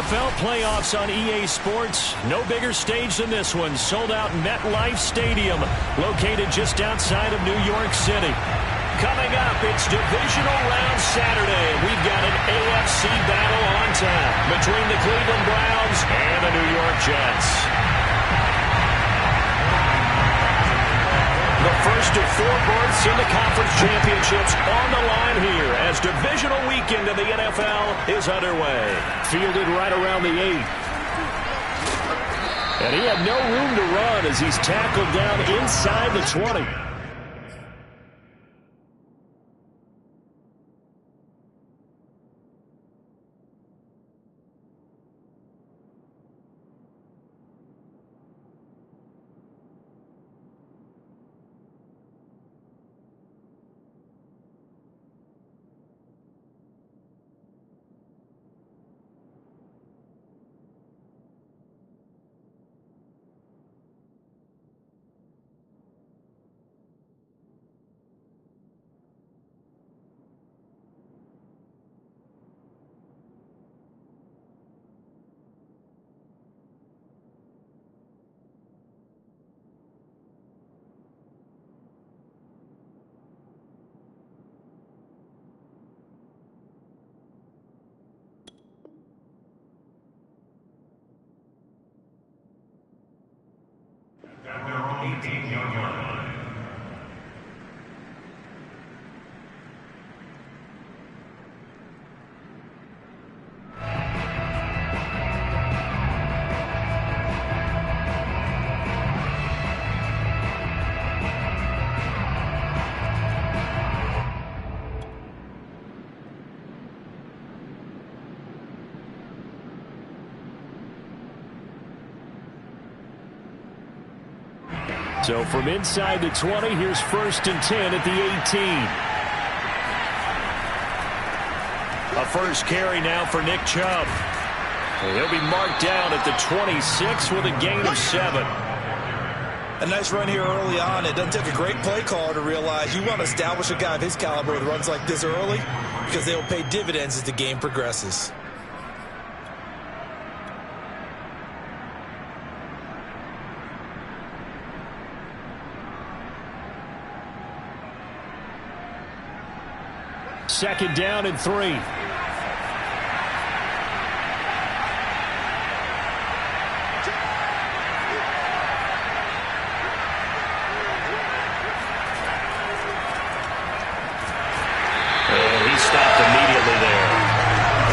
NFL playoffs on EA Sports. No bigger stage than this one. Sold out MetLife Stadium, located just outside of New York City. Coming up, it's Divisional Round Saturday. We've got an AFC battle on tap between the Cleveland Browns and the New York Jets. The first of 4 berths in the conference championships on the line here as divisional weekend of the NFL is underway. Fielded right around the 8. And he had no room to run as he's tackled down inside the 20. So from inside the 20, here's 1st and 10 at the 18. A first carry now for Nick Chubb. He'll be marked down at the 26 with a gain of 7. A nice run here early on. It doesn't take a great play caller to realize you want to establish a guy of his caliber with runs like this early because they will pay dividends as the game progresses. Second down and 3. He stopped immediately there.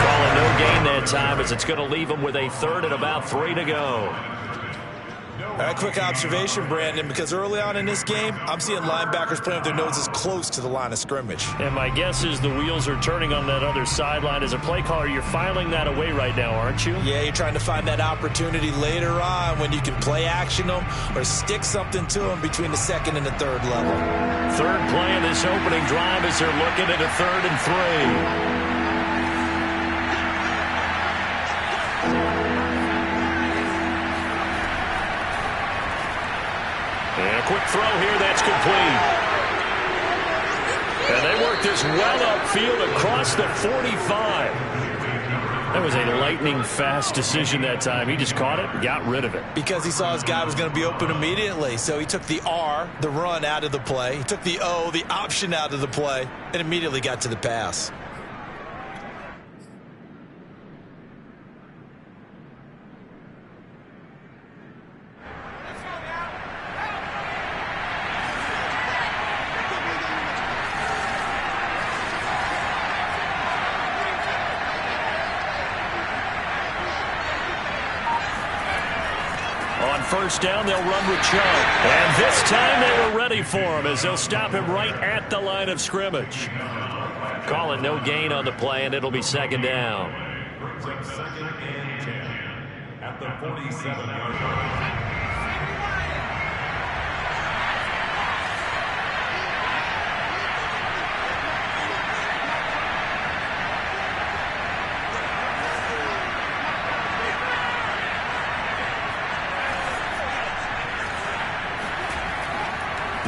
Calling no gain that time as it's going to leave him with a 3rd and about 3 to go. All right, quick observation, Brandon, because early on in this game, I'm seeing linebackers playing with their noses close to the line of scrimmage. And my guess is the wheels are turning on that other sideline. As a play caller, you're filing that away right now, aren't you? Yeah, you're trying to find that opportunity later on when you can play action them or stick something to them between the 2nd and the 3rd level. 3rd play of this opening drive as they're looking at a 3rd and 3. And a quick throw here, that's complete. And they work this well upfield across the 45. That was a lightning-fast decision that time. He just caught it and got rid of it. Because he saw his guy was going to be open immediately. So he took the R, the run, out of the play. He took the O, the option, out of the play, and immediately got to the pass. First down, they'll run with Chubb. And this time they were ready for him as they'll stop him right at the line of scrimmage. Calling no gain on the play, and it'll be 2nd down. Brings up 2nd and 10 at the 47-yard line.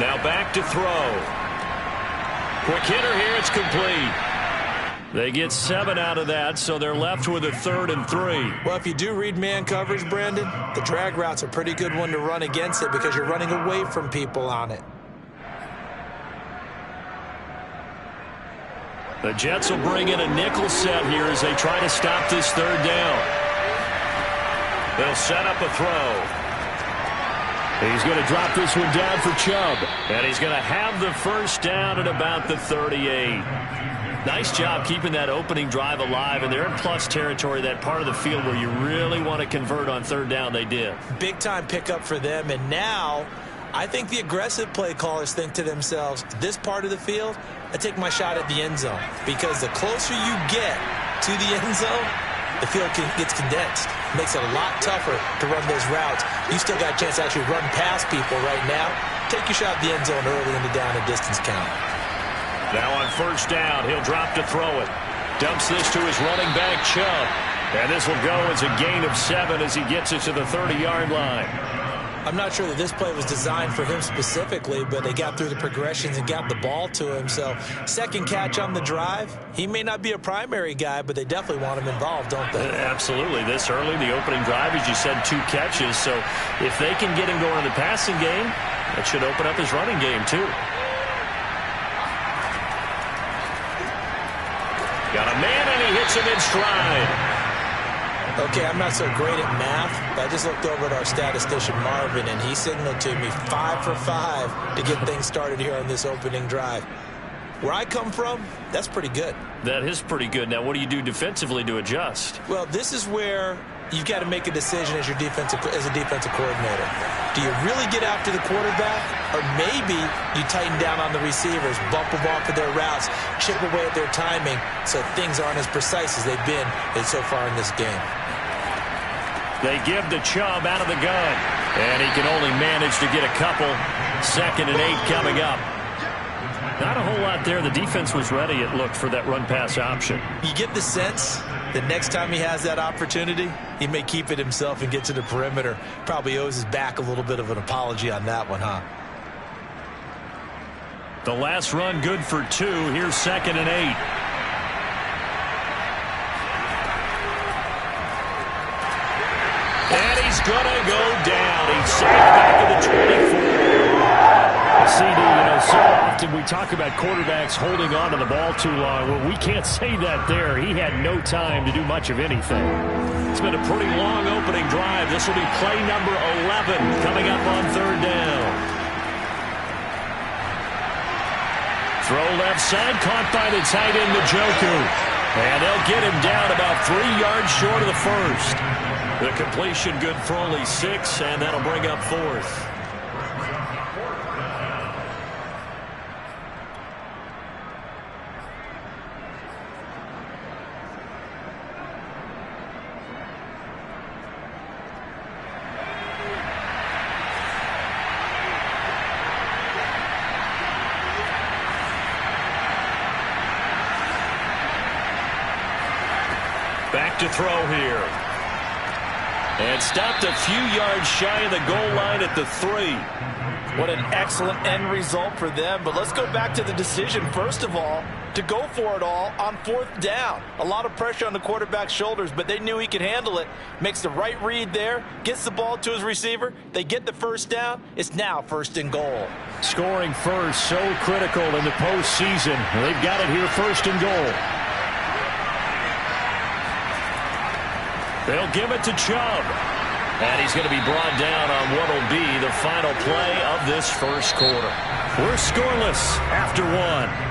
Now back to throw. Quick hitter here, it's complete. They get 7 out of that, so they're left with a 3rd and 3. Well, if you do read man coverage, Brandon, the drag route's a pretty good one to run against it because you're running away from people on it. The Jets will bring in a nickel set here as they try to stop this 3rd down. They'll set up a throw. He's going to drop this one down for Chubb. And he's going to have the first down at about the 38. Nice job keeping that opening drive alive, and they're in plus territory, that part of the field where you really want to convert on 3rd down. They did. Big-time pickup for them, and now I think the aggressive play callers think to themselves, this part of the field, I take my shot at the end zone, because the closer you get to the end zone, the field gets condensed. Makes it a lot tougher to run those routes. You still got a chance to actually run past people right now. Take your shot at the end zone early in the down and distance count. Now on 1st down, he'll drop to throw it. Dumps this to his running back, Chubb. And this will go as a gain of 7 as he gets it to the 30-yard line. I'm not sure that this play was designed for him specifically, but they got through the progressions and got the ball to him. So 2nd catch on the drive. He may not be a primary guy, but they definitely want him involved, don't they? Absolutely. This early, the opening drive, as you said, 2 catches. So if they can get him going in the passing game, that should open up his running game too. Got a man, and he hits him in stride. Okay, I'm not so great at math, but I just looked over at our statistician, Marvin, and he signaled to me 5 for 5 to get things started here on this opening drive. Where I come from, that's pretty good. That is pretty good. Now, what do you do defensively to adjust? Well, this is where you've got to make a decision as a defensive coordinator. Do you really get after the quarterback, or maybe you tighten down on the receivers, bump them off of their routes, chip away at their timing so things aren't as precise as they've been so far in this game? They give the Chubb out of the gun, and he can only manage to get a couple. 2nd and 8 coming up. Not a whole lot there. The defense was ready, it looked, for that run-pass option. You get the sense that next time he has that opportunity, he may keep it himself and get to the perimeter. Probably owes his back a little bit of an apology on that one, huh? The last run good for 2. Here's 2nd and 8. And he's going to go down. He's safe back at the 24. CD, so often we talk about quarterbacks holding on to the ball too long. Well, we can't say that there. He had no time to do much of anything. It's been a pretty long opening drive. This will be play number 11 coming up on 3rd down. Throw left side, caught by the tight end, Njoku. And they'll get him down about 3 yards short of the first. The completion good for only 6, and that'll bring up 4th. Back to throw here. And stopped a few yards shy of the goal line at the 3. What an excellent end result for them. But let's go back to the decision, first of all, to go for it all on 4th down. A lot of pressure on the quarterback's shoulders, but they knew he could handle it. Makes the right read there, gets the ball to his receiver. They get the first down. It's now 1st and goal. Scoring first, so critical in the postseason. They've got it here, 1st and goal. They'll give it to Chubb. And he's going to be brought down on what will be the final play of this first quarter. We're scoreless after 1.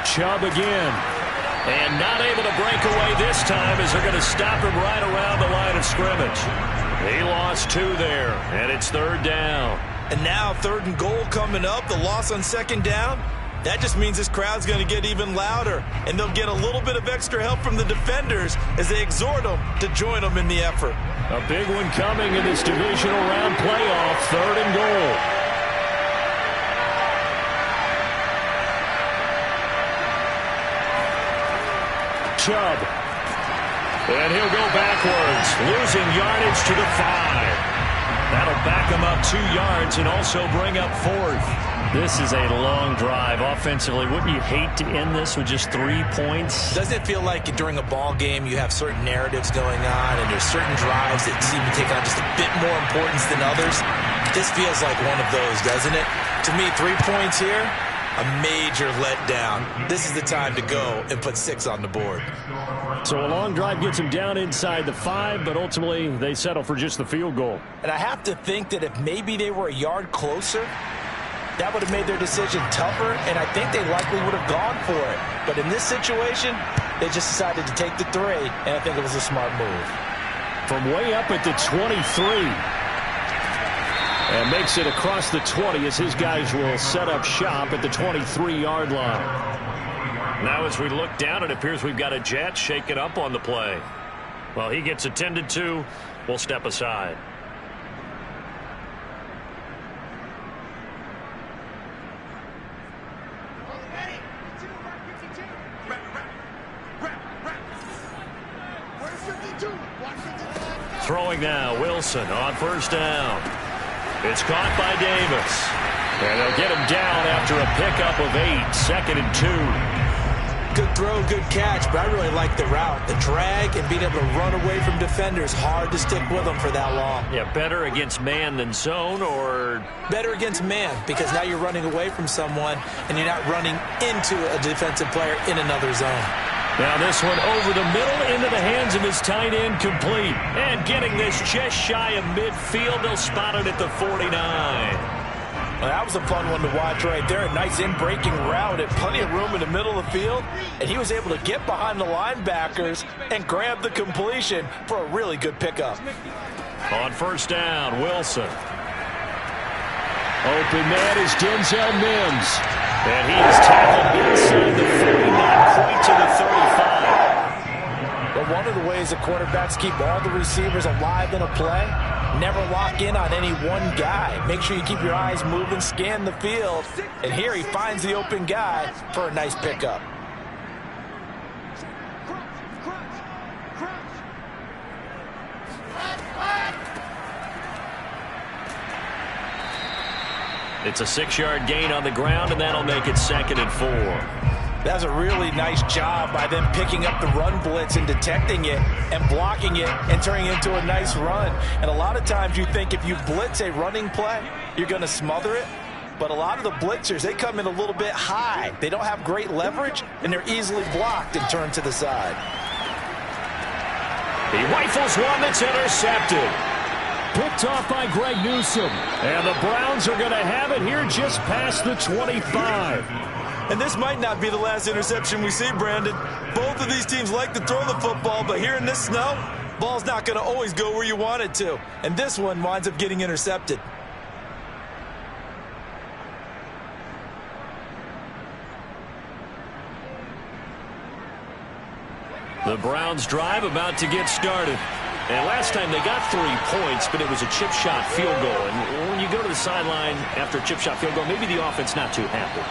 Chubb again. And not able to break away this time as they're going to stop him right around the line of scrimmage. He lost 2 there, and it's 3rd down. And now 3rd and goal coming up. The loss on 2nd down. That just means this crowd's going to get even louder, and they'll get a little bit of extra help from the defenders as they exhort them to join them in the effort. A big one coming in this divisional round playoff. 3rd and goal. Chubb. And he'll go backwards, losing yardage to the 5. That'll back him up 2 yards and also bring up 4th. This is a long drive offensively. Wouldn't you hate to end this with just 3 points? Doesn't it feel like during a ball game you have certain narratives going on and there's certain drives that seem to take on just a bit more importance than others? This feels like one of those, doesn't it? To me, 3 points here, a major letdown. This is the time to go and put 6 on the board. So a long drive gets them down inside the 5, but ultimately they settle for just the field goal. And I have to think that if maybe they were a yard closer, that would have made their decision tougher, and I think they likely would have gone for it. But in this situation, they just decided to take the 3, and I think it was a smart move. From way up at the 23. And makes it across the 20 as his guys will set up shop at the 23-yard line. Now as we look down, it appears we've got a Jet shaking up on the play. Well, he gets attended to. We'll step aside. Throwing now, Wilson on first down. It's caught by Davis. And they'll get him down after a pickup of 8, 2nd and 2. Good throw, good catch, but I really like the route. The drag and being able to run away from defenders, hard to stick with them for that long. Yeah, better against man than zone, or? Better against man, because now you're running away from someone and you're not running into a defensive player in another zone. Now this one over the middle into the hands of his tight end, complete. And getting this just shy of midfield, they'll spot it at the 49. Well, that was a fun one to watch right there. A nice in-breaking route and plenty of room in the middle of the field. And he was able to get behind the linebackers and grab the completion for a really good pickup. On first down, Wilson. Open man is Denzel Mims. And he is tackled inside the 40, not quite to the 35. But one of the ways the quarterbacks keep all the receivers alive in a play, never lock in on any one guy. Make sure you keep your eyes moving, scan the field. And here he finds the open guy for a nice pickup. It's a 6-yard gain on the ground, and that'll make it 2nd and 4. That's a really nice job by them picking up the run blitz and detecting it and blocking it and turning it into a nice run. And a lot of times you think if you blitz a running play, you're going to smother it. But a lot of the blitzers, they come in a little bit high. They don't have great leverage, and they're easily blocked and turned to the side. He rifles one that's intercepted. Picked off by Greg Newsome. And the Browns are going to have it here just past the 25. And this might not be the last interception we see, Brandon. Both of these teams like to throw the football, but here in this snow, ball's not going to always go where you want it to. And this one winds up getting intercepted. The Browns drive about to get started. And last time they got 3 points, but it was a chip shot field goal. And when you go to the sideline after a chip shot field goal, maybe the offense not too happy.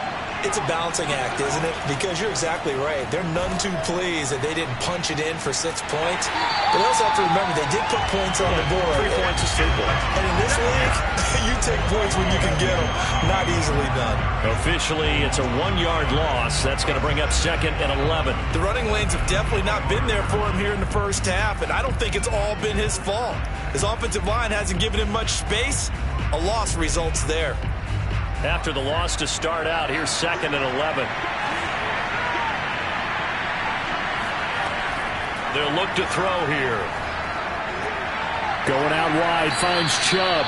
It's a balancing act, isn't it? Because you're exactly right. They're none too pleased that they didn't punch it in for 6 points. But they also have to remember they did put points on the board. 3 points is 3 points. And in this league, you take points when you can get them. Not easily done. Officially, it's a 1-yard loss. That's going to bring up 2nd and 11. The running lanes have definitely not been there for him here in the first half, and I don't think it's all been his fault. His offensive line hasn't given him much space. A loss results there. After the loss to start out, here's 2nd and 11. They'll look to throw here. Going out wide, finds Chubb.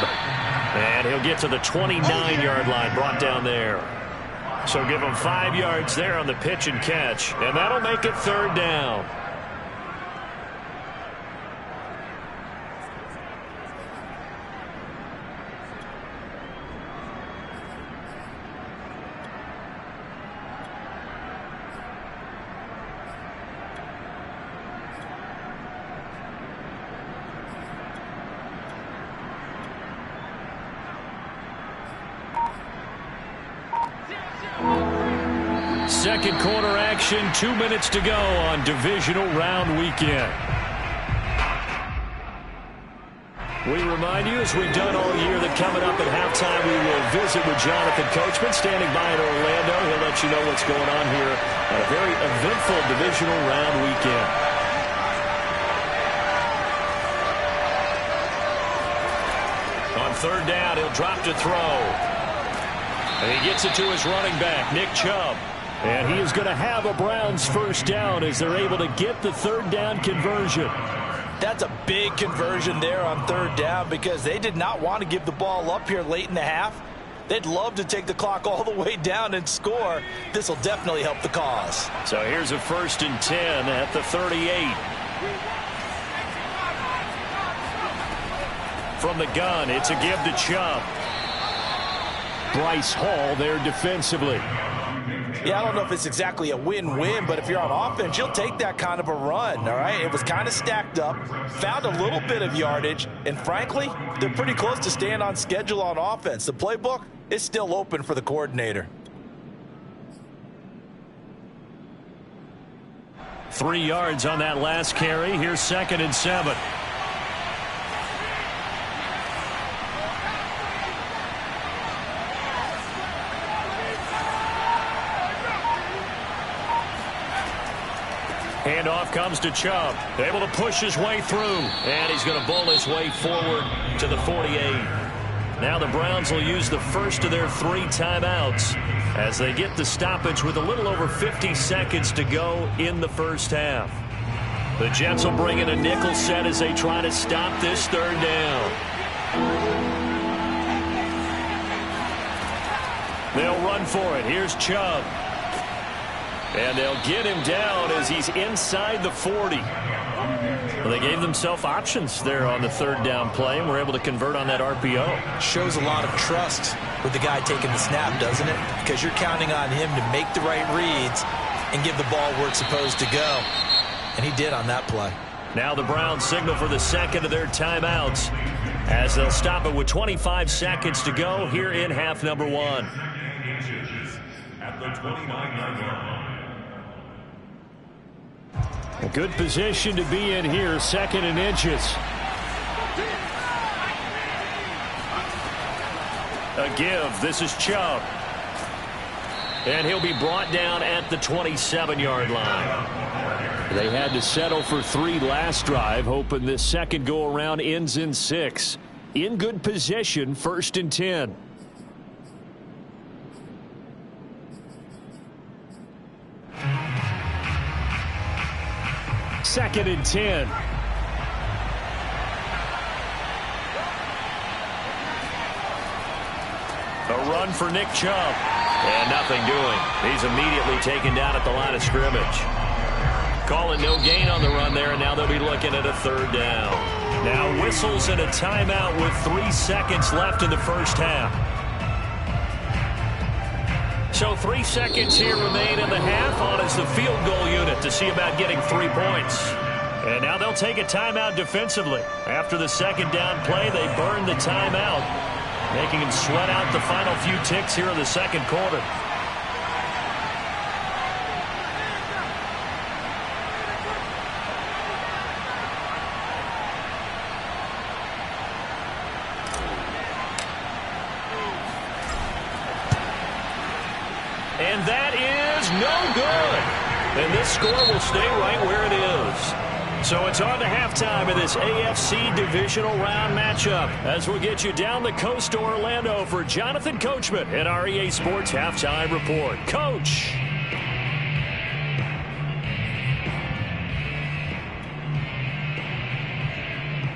And he'll get to the 29-yard line, brought down there. So give him 5 yards there on the pitch and catch. And that'll make it 3rd down. Second quarter action, 2 minutes to go on divisional round weekend. We remind you, as we've done all year, that coming up at halftime we will visit with Jonathan Coachman standing by in Orlando. He'll let you know what's going on here on a very eventful divisional round weekend. On third down, he'll drop to throw. And he gets it to his running back, Nick Chubb. And he is going to have a Browns first down as they're able to get the third down conversion. That's a big conversion there on third down because they did not want to give the ball up here late in the half. They'd love to take the clock all the way down and score. This will definitely help the cause. So here's a 1st and 10 at the 38. From the gun, it's a give to Chubb. Bryce Hall there defensively. Yeah, I don't know if it's exactly a win-win, but if you're on offense, you'll take that kind of a run, all right? It was kind of stacked up, found a little bit of yardage, and frankly, they're pretty close to staying on schedule on offense. The playbook is still open for the coordinator. 3 yards on that last carry. Here's 2nd and 7. Handoff comes to Chubb. Able to push his way through. And he's going to bowl his way forward to the 48. Now the Browns will use the first of their 3 timeouts as they get the stoppage with a little over 50 seconds to go in the first half. The Jets will bring in a nickel set as they try to stop this third down. They'll run for it. Here's Chubb. And they'll get him down as he's inside the 40. Well, they gave themselves options there on the third down play and were able to convert on that RPO. Shows a lot of trust with the guy taking the snap, doesn't it? Because you're counting on him to make the right reads and give the ball where it's supposed to go. And he did on that play. Now the Browns signal for the second of their timeouts as they'll stop it with 25 seconds to go here in half number 1. At the 29-yard line. A good position to be in here, 2nd and inches. A give. This is Chubb. And he'll be brought down at the 27-yard line. They had to settle for 3 last drive, hoping this second go-around ends in 6. In good position, 1st and 10. Second and 10. A run for Nick Chubb. And nothing doing. He's immediately taken down at the line of scrimmage. Call it no gain on the run there, and now they'll be looking at a third down. Now whistles and a timeout with 3 seconds left in the first half. So 3 seconds here remain in the half on as the field goal unit to see about getting 3 points. And now they'll take a timeout defensively. After the second down play, they burn the timeout, making them sweat out the final few ticks here in the second quarter. And that is no good. And this score will stay right where it is. So it's on to halftime in this AFC divisional round matchup as we'll get you down the coast to Orlando for Jonathan Coachman at our EA Sports Halftime Report. Coach.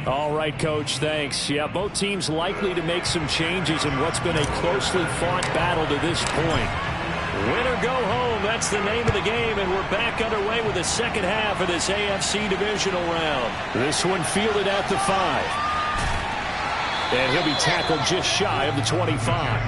All right, Coach, thanks. Yeah, both teams likely to make some changes in what's been a closely fought battle to this point. Win or go home, that's the name of the game, and we're back underway with the second half of this AFC divisional round. This one fielded at the 5. And he'll be tackled just shy of the 25.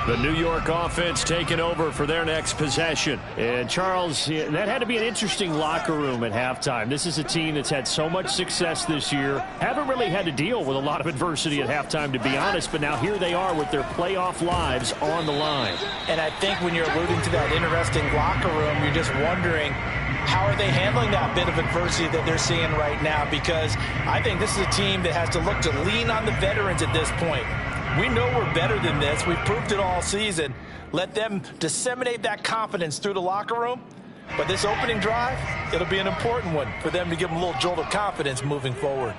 The New York offense taking over for their next possession. And Charles, that had to be an interesting locker room at halftime. This is a team that's had so much success this year. Haven't really had to deal with a lot of adversity at halftime, to be honest. But now here they are with their playoff lives on the line. And I think when you're alluding to that interesting locker room, you're just wondering, how are they handling that bit of adversity that they're seeing right now? Because I think this is a team that has to look to lean on the veterans at this point. We know we're better than this. We've proved it all season. Let them disseminate that confidence through the locker room. But this opening drive, it'll be an important one for them to give them a little jolt of confidence moving forward.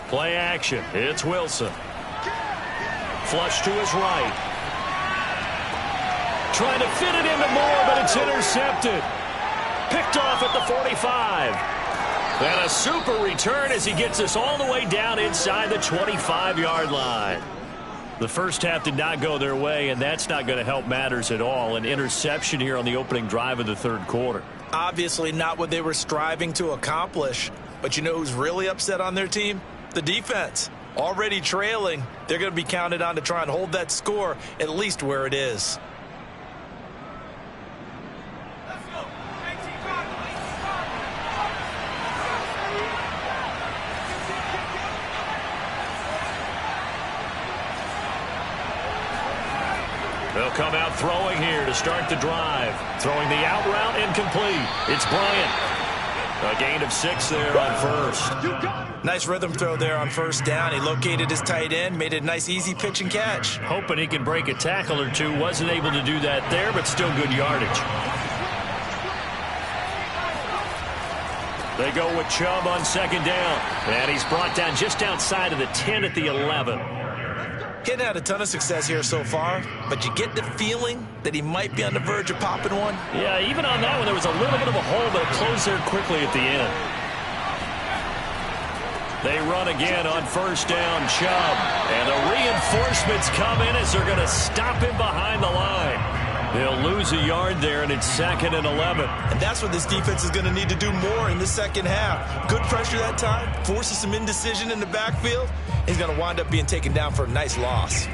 Play action. It's Wilson. Flush to his right. Trying to fit it into Moore, but it's intercepted. Picked off at the 45. And a super return as he gets us all the way down inside the 25-yard line. The first half did not go their way, and that's not going to help matters at all. An interception here on the opening drive of the third quarter. Obviously not what they were striving to accomplish. But you know who's really upset on their team? The defense. Already trailing. They're going to be counted on to try and hold that score at least where it is. They'll come out throwing here to start the drive. Throwing the out route incomplete. It's Bryant. A gain of 6 there on first. Nice rhythm throw there on first down. He located his tight end, made it a nice easy pitch and catch. Hoping he can break a tackle or two. Wasn't able to do that there, but still good yardage. They go with Chubb on second down. And he's brought down just outside of the 10 at the 11. He hadn't had a ton of success here so far, but you get the feeling that he might be on the verge of popping one. Yeah, even on that one, there was a little bit of a hole, but it closed there quickly at the end. They run again on first down, Chubb. And the reinforcements come in as they're going to stop him behind the line. They'll lose a yard there, and it's 2nd and 11. And that's what this defense is going to need to do more in the second half. Good pressure that time, forces some indecision in the backfield. He's going to wind up being taken down for a nice loss.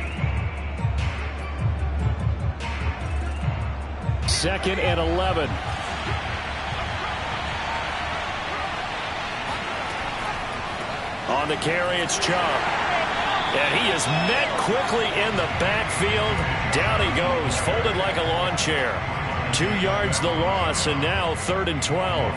2nd and 11. On the carry, it's Chubb. And he is met quickly in the backfield. Down he goes, folded like a lawn chair. 2 yards the loss, and now 3rd and 12.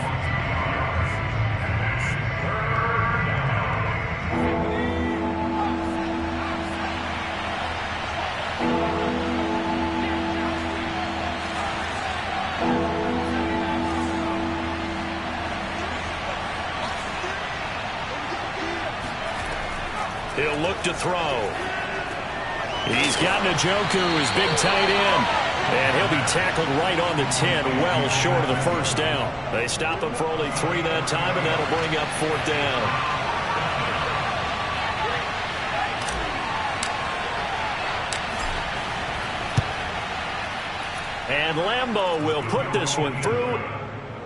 He'll look to throw. He's got Njoku, his big tight end. And he'll be tackled right on the 10, well short of the first down. They stop him for only 3 that time, and that'll bring up 4th down. And Lambo will put this one through,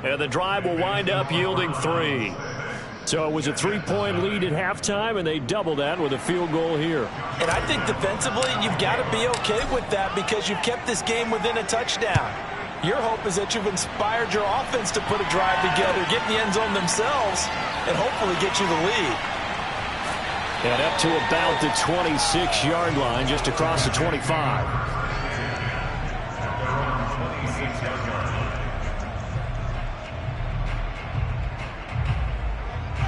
and the drive will wind up yielding 3. So it was a 3-point lead at halftime, and they double that with a field goal here. And I think defensively, you've got to be okay with that because you've kept this game within a touchdown. Your hope is that you've inspired your offense to put a drive together, get in the end zone themselves, and hopefully get you the lead. And up to about the 26-yard line, just across the 25.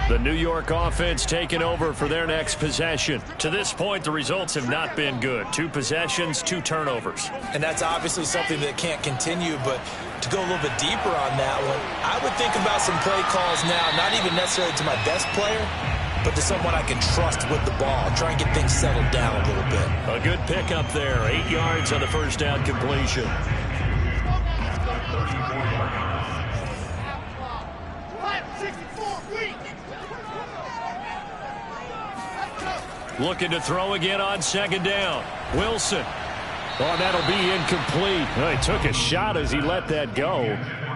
The New York offense taking over for their next possession. To this point, the results have not been good. 2 possessions, 2 turnovers. And that's obviously something that can't continue, but to go a little bit deeper on that one, I would think about some play calls now, not even necessarily to my best player, but to someone I can trust with the ball. Try and get things settled down a little bit. A good pickup there. 8 yards on the first down completion. Looking to throw again on second down. Wilson. Oh, that'll be incomplete. Well, he took a shot as he let that go.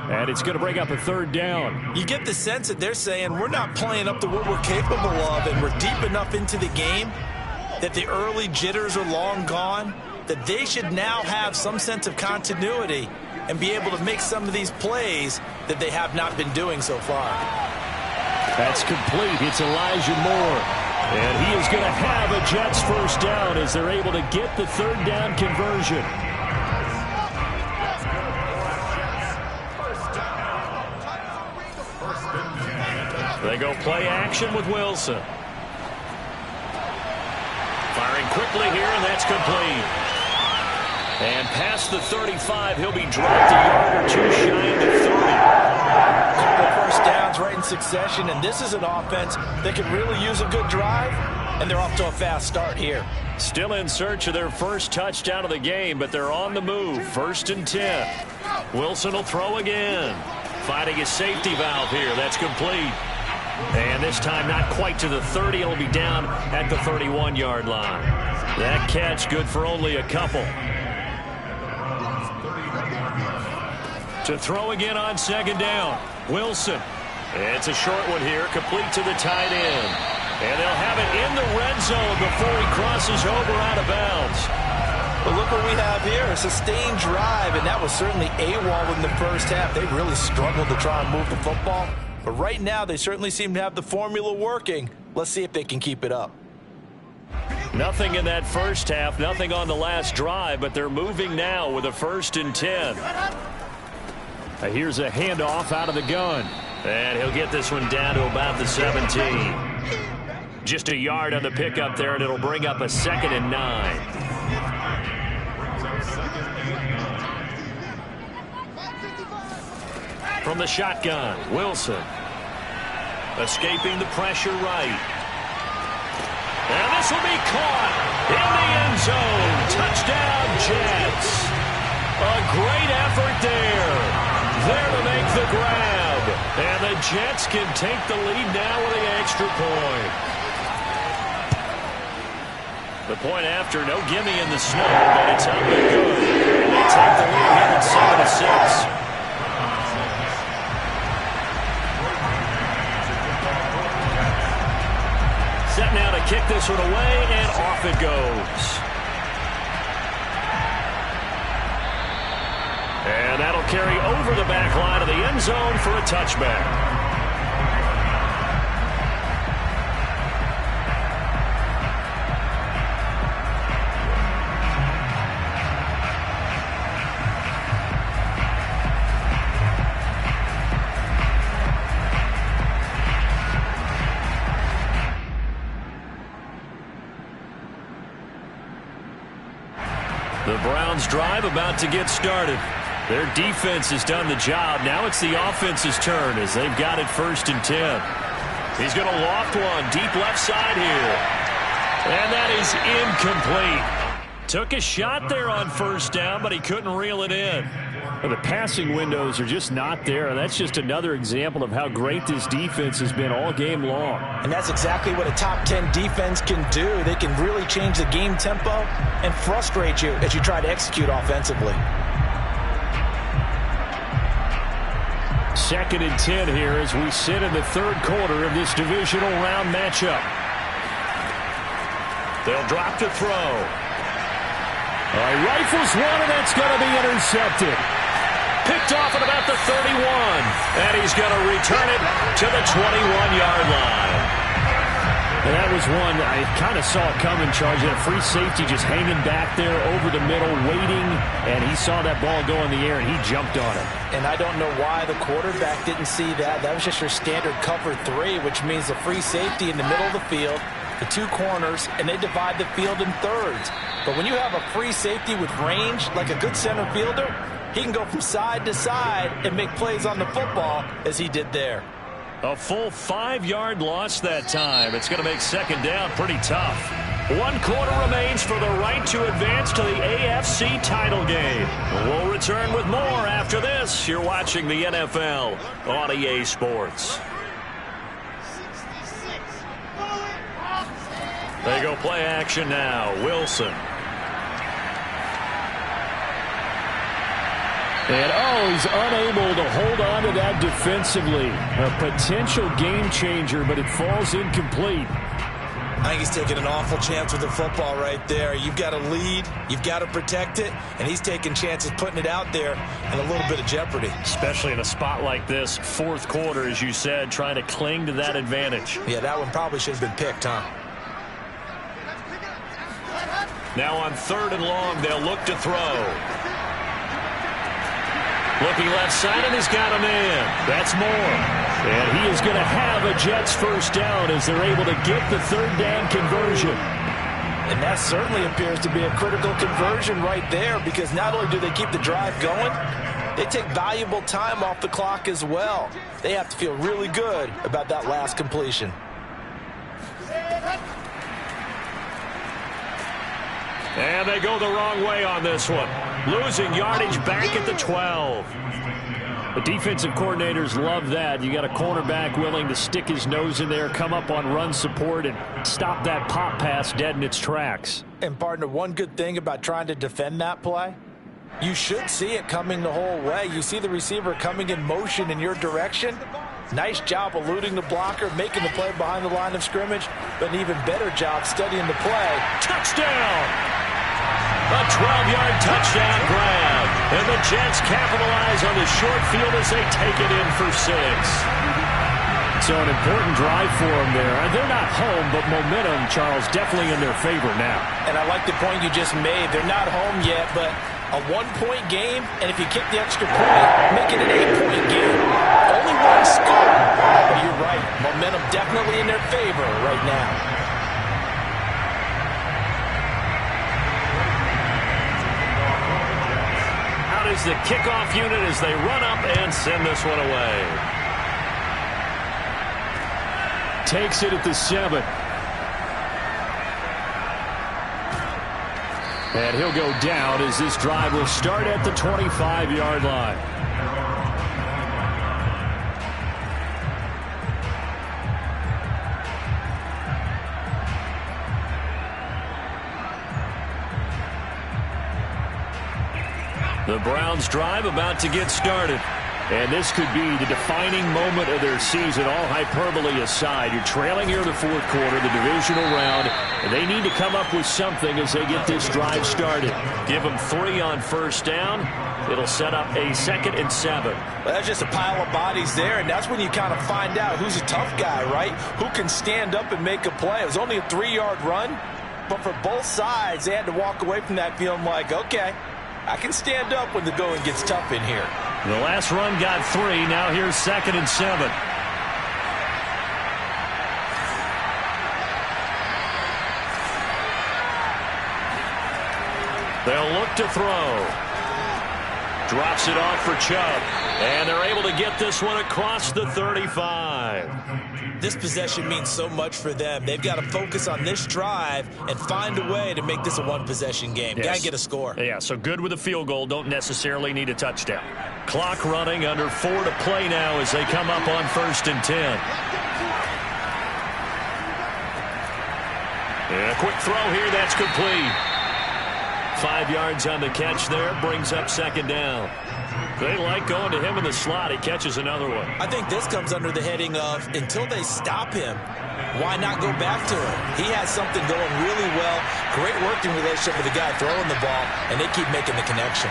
And it's going to bring up a 3rd down. You get the sense that they're saying we're not playing up to what we're capable of, and we're deep enough into the game that the early jitters are long gone. that they should now have some sense of continuity and be able to make some of these plays that they have not been doing so far. That's complete. It's Elijah Moore. And he is going to have a Jets first down as they're able to get the third down conversion. They go play action with Wilson. Firing quickly here, and that's complete. And past the 35, he'll be dropped a yard or two shy of the 30. Couple first downs right in succession, and this is an offense that could really use a good drive, and they're off to a fast start here. Still in search of their first touchdown of the game, but they're on the move. 1st and 10. Wilson will throw again. Finding his safety valve here. That's complete. And this time not quite to the 30. It'll be down at the 31-yard line. That catch good for only a couple. To throw again on 2nd down. Wilson. It's a short one here, complete to the tight end. And they'll have it in the red zone before he crosses over out of bounds. But look what we have here, a sustained drive, and that was certainly AWOL in the first half. They really struggled to try and move the football. But right now, they certainly seem to have the formula working. Let's see if they can keep it up. Nothing in that first half, nothing on the last drive, but they're moving now with a 1st and 10. Here's a handoff out of the gun. And he'll get this one down to about the 17. Just a yard on the pickup there, and it'll bring up a 2nd and 9. From the shotgun, Wilson. Escaping the pressure right. And this will be caught in the end zone. Touchdown, Jets. A great effort there. There to make the grab. And the Jets can take the lead now with the extra point. The point after, no gimme in the snow, but it's up and good. And they take the lead here at 7-6. Set now to kick this one away, and off it goes. And that'll carry over the back line of the end zone for a touchback. The Browns drive about to get started. Their defense has done the job. Now it's the offense's turn as they've got it 1st and 10. He's going to loft one deep left side here. And that is incomplete. Took a shot there on 1st down, but he couldn't reel it in. Well, the passing windows are just not there, and that's just another example of how great this defense has been all game long. And that's exactly what a top 10 defense can do. They can really change the game tempo and frustrate you as you try to execute offensively. 2nd and 10 here as we sit in the 3rd quarter of this divisional round matchup. They'll drop to throw. Rifles one, and that's going to be intercepted. Picked off at about the 31. And he's going to return it to the 21-yard line. And that was one I kind of saw coming, Charles. He had a free safety just hanging back there over the middle, waiting, and he saw that ball go in the air, and he jumped on it. And I don't know why the quarterback didn't see that. That was just your standard cover 3, which means the free safety in the middle of the field, the 2 corners, and they divide the field in thirds. But when you have a free safety with range, like a good center fielder, he can go from side to side and make plays on the football as he did there. A full 5-yard loss that time. It's going to make 2nd down pretty tough. 1 quarter remains for the right to advance to the AFC title game. We'll return with more after this. You're watching the NFL on EA Sports. They go play action now. Wilson. And, he's unable to hold on to that defensively. A potential game changer, but it falls incomplete. I think he's taking an awful chance with the football right there. You've got to lead, you've got to protect it, and he's taking chances putting it out there in a little bit of jeopardy. Especially in a spot like this, fourth quarter, as you said, trying to cling to that advantage. Yeah, that one probably should have been picked, huh? Now on 3rd and long, they'll look to throw. Looking left side, and he's got a man. That's Moore. And he is going to have a Jets first down as they're able to get the 3rd down conversion. And that certainly appears to be a critical conversion right there, because not only do they keep the drive going, they take valuable time off the clock as well. They have to feel really good about that last completion. And they go the wrong way on this one. Losing yardage back at the 12. The defensive coordinators love that. You got a cornerback willing to stick his nose in there, come up on run support, and stop that pop pass dead in its tracks. And, partner, one good thing about trying to defend that play, you should see it coming the whole way. You see the receiver coming in motion in your direction. Nice job eluding the blocker, making the play behind the line of scrimmage, but an even better job studying the play. Touchdown! A 12-yard touchdown grab. And the Jets capitalize on the short field as they take it in for 6. So an important drive for them there. They're not home, but momentum, Charles, definitely in their favor now. And I like the point you just made. They're not home yet, but a 1-point game, and if you kick the extra point, make it an 8-point game. Only one score. But you're right. Momentum definitely in their favor right now. Is the kickoff unit as they run up and send this one away. Takes it at the 7. And he'll go down as this drive will start at the 25-yard line. The Browns drive about to get started. And this could be the defining moment of their season, all hyperbole aside. You're trailing here in the fourth quarter, the divisional round, and they need to come up with something as they get this drive started. Give them 3 on first down. It'll set up a 2nd and 7. Well, that's just a pile of bodies there, and that's when you kind of find out who's a tough guy, right? Who can stand up and make a play. It was only a 3-yard run, but for both sides, they had to walk away from that feeling like, okay, I can stand up when the going gets tough in here. The last run got 3. Now here's 2nd and 7. They'll look to throw. Drops it off for Chubb. And they're able to get this one across the 35. This possession means so much for them. They've got to focus on this drive and find a way to make this a one-possession game. Yes. Got to get a score. Yeah, so good with a field goal. Don't necessarily need a touchdown. Clock running, under 4 to play now as they come up on 1st and 10. And a quick throw here, that's complete. 5 yards on the catch there, brings up 2nd down. They like going to him in the slot. He catches another one. I think this comes under the heading of, until they stop him, why not go back to him? He has something going really well. Great working relationship with the guy throwing the ball, and they keep making the connection.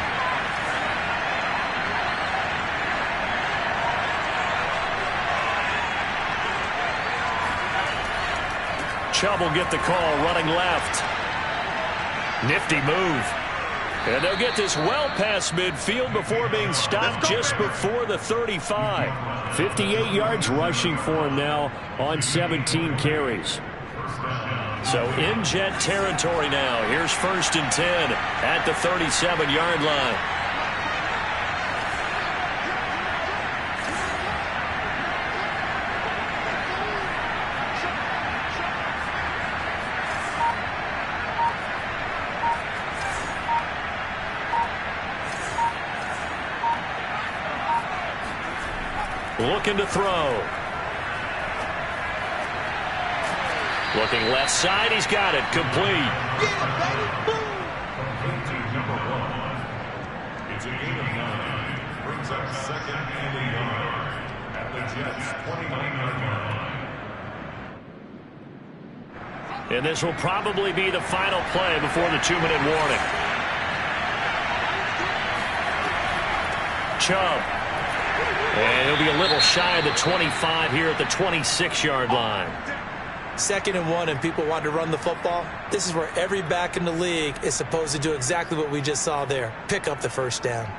Chubb will get the call, running left. Nifty move. And they'll get this well past midfield before being stopped just before the 35. 58 yards rushing for him now on 17 carries. So in Jet territory now. Here's 1st and 10 at the 37-yard line. Looking to throw. Looking left side. He's got it. Complete. It's a gain of 9. Brings up 2nd and a yard at the Jets' 29-yard line. And this will probably be the final play before the 2-minute warning. Chubb. And he'll be a little shy of the 25 here at the 26-yard line. 2nd and 1 and people want to run the football. This is where every back in the league is supposed to do exactly what we just saw there. Pick up the first down.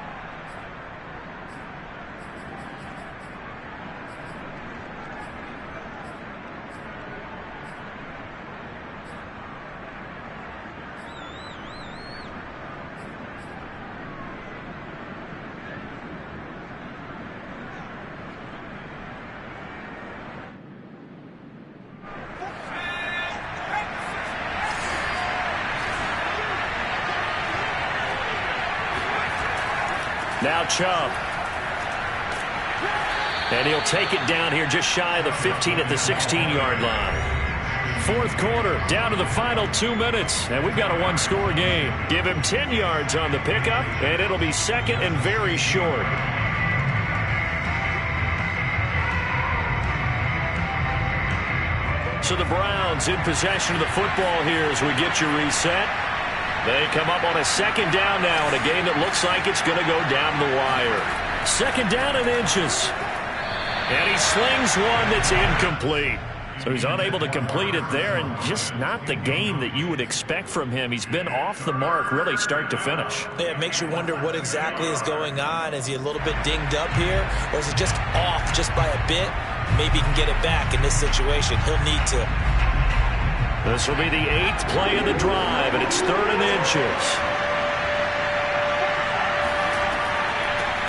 Now Chubb. And he'll take it down here just shy of the 15 at the 16-yard line. 4th quarter, down to the final 2 minutes. And we've got a one-score game. Give him 10 yards on the pickup, and it'll be 2nd and very short. So the Browns in possession of the football here as we get you reset. They come up on a 2nd down now in a game that looks like it's going to go down the wire. 2nd down and inches. And he slings one that's incomplete. So he's unable to complete it there, and just not the game that you would expect from him. He's been off the mark really start to finish. Yeah, it makes you wonder what exactly is going on. Is he a little bit dinged up here, or is it just off just by a bit? Maybe he can get it back in this situation. He'll need to. This will be the 8th play of the drive, and it's 3rd and inches.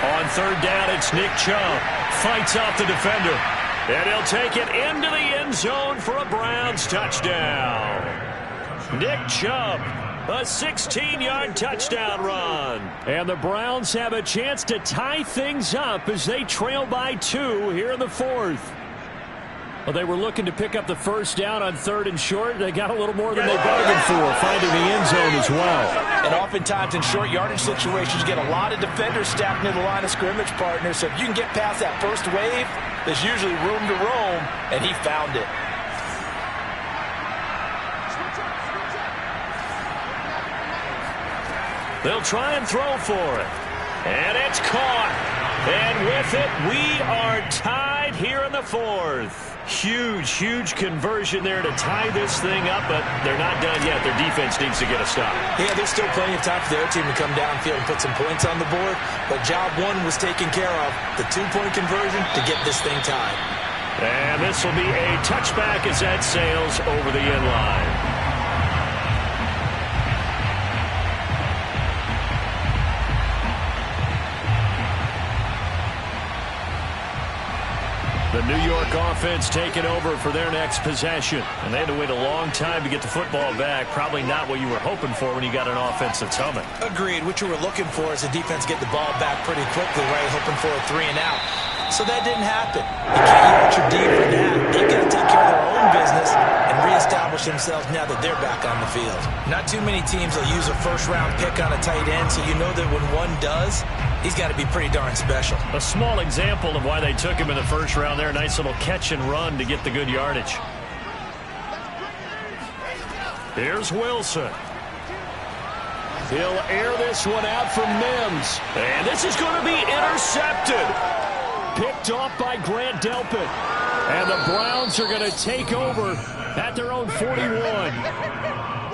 On 3rd down, it's Nick Chubb. Fights off the defender. And he'll take it into the end zone for a Browns touchdown. Nick Chubb, a 16-yard touchdown run. And the Browns have a chance to tie things up as they trail by 2 here in the 4th. Well, they were looking to pick up the first down on 3rd and short. They got a little more than they bargained for, finding the end zone as well. And oftentimes in short yardage situations, you get a lot of defenders stacked near the line of scrimmage partners. So if you can get past that first wave, there's usually room to roam, and he found it. They'll try and throw for it. And it's caught. And with it, we are tied here in the 4th. Huge, huge conversion there to tie this thing up, but they're not done yet. Their defense needs to get a stop. Yeah, there's still plenty of time for their team to come downfield and put some points on the board, but job 1 was taken care of. The 2-point conversion to get this thing tied. And this will be a touchback as that sails over the end line. The New York offense taking over for their next possession. And they had to wait a long time to get the football back. Probably not what you were hoping for when you got an offense that's humming. Agreed. What you were looking for is the defense get the ball back pretty quickly, right? Hoping for a 3 and out. So that didn't happen. You can't yard your D for that. They've got to take care of their own business and reestablish themselves now that they're back on the field. Not too many teams will use a first-round pick on a tight end, so you know that when one does, he's got to be pretty darn special. A small example of why they took him in the first round there. Nice little catch and run to get the good yardage. Here's Wilson. He'll air this one out from Mims. And this is going to be intercepted. Picked off by Grant Delpit. And the Browns are going to take over at their own 41.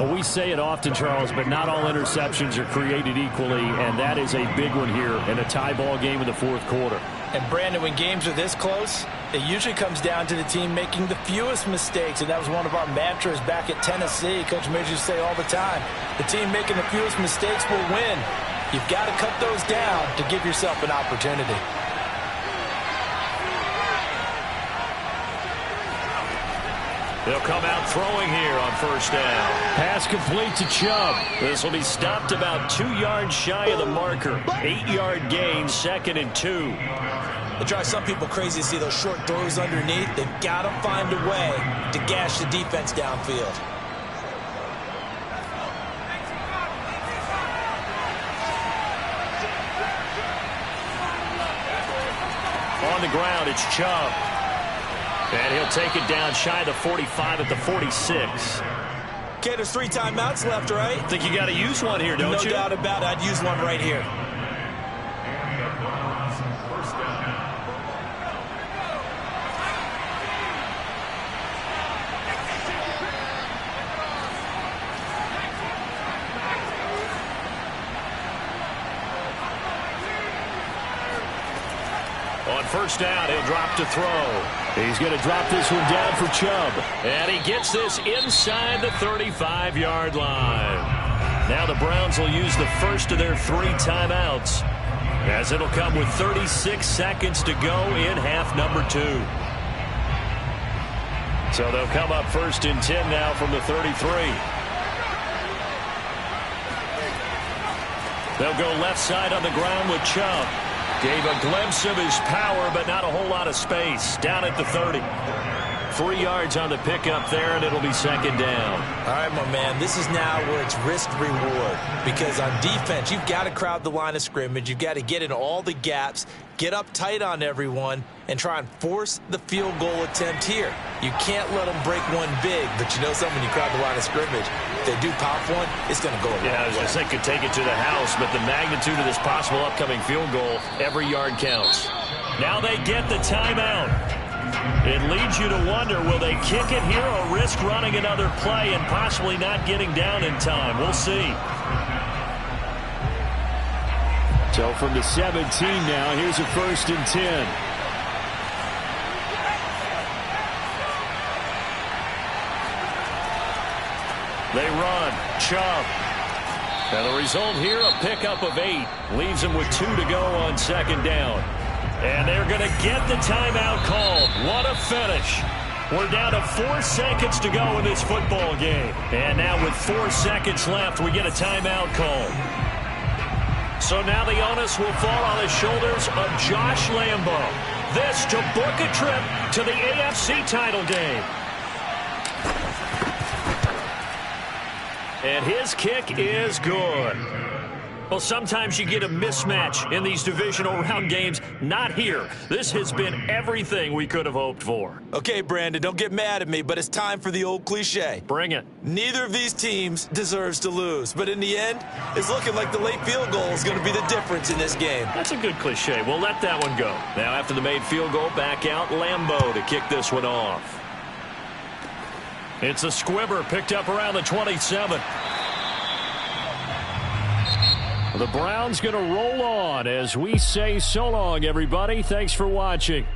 Well, we say it often, Charles, but not all interceptions are created equally, and that is a big one here in a tie ball game in the 4th quarter. And, Brandon, when games are this close, it usually comes down to the team making the fewest mistakes, and that was one of our mantras back at Tennessee. Coach Midge used to say all the time, the team making the fewest mistakes will win. You've got to cut those down to give yourself an opportunity. They'll come out throwing here on first down. Pass complete to Chubb. This will be stopped about 2 yards shy of the marker. 8-yard gain, 2nd and 2. It drives some people crazy to see those short throws underneath. They've got to find a way to gash the defense downfield. On the ground, it's Chubb. And he'll take it down shy of the 45 at the 46. Okay, there's 3 timeouts left, right? I think you got to use one here, don't you? No doubt about it. I'd use one right here. And the Browns first down. On first down, he'll drop to throw. He's going to drop this one down for Chubb. And he gets this inside the 35-yard line. Now the Browns will use the first of their 3 timeouts, as it'll come with 36 seconds to go in half number 2. So they'll come up first and 10 now from the 33. They'll go left side on the ground with Chubb. Gave a glimpse of his power, but not a whole lot of space. Down at the 30. 3 yards on the pickup there, and it'll be second down. All right, my man, this is now where it's risk-reward. Because on defense, you've got to crowd the line of scrimmage. You've got to get in all the gaps, get up tight on everyone, and try and force the field goal attempt here. You can't let them break one big, but you know something, when you crowd the line of scrimmage, if they do pop one, it's going to go a long way. Yeah, I was going to say could take it to the house, but the magnitude of this possible upcoming field goal, every yard counts. Now they get the timeout. It leads you to wonder, will they kick it here or risk running another play and possibly not getting down in time? We'll see. So from the 17 now, here's a first and 10. They run. Chubb. And the result here, a pickup of 8. Leaves them with 2 to go on second down. And they're going to get the timeout called. What a finish. We're down to 4 seconds to go in this football game. And now with 4 seconds left, we get a timeout called. So now the onus will fall on the shoulders of Josh Lambo. This to book a trip to the AFC title game. And his kick is good. Well, sometimes you get a mismatch in these divisional round games. Not here. This has been everything we could have hoped for. Okay, Brandon, don't get mad at me, but it's time for the old cliche. Bring it. Neither of these teams deserves to lose, but in the end, it's looking like the late field goal is going to be the difference in this game. That's a good cliche. We'll let that one go. Now, after the made field goal, back out Lambo to kick this one off. It's a squibber picked up around the 27. The Browns going to roll on as we say so long, everybody. Thanks for watching.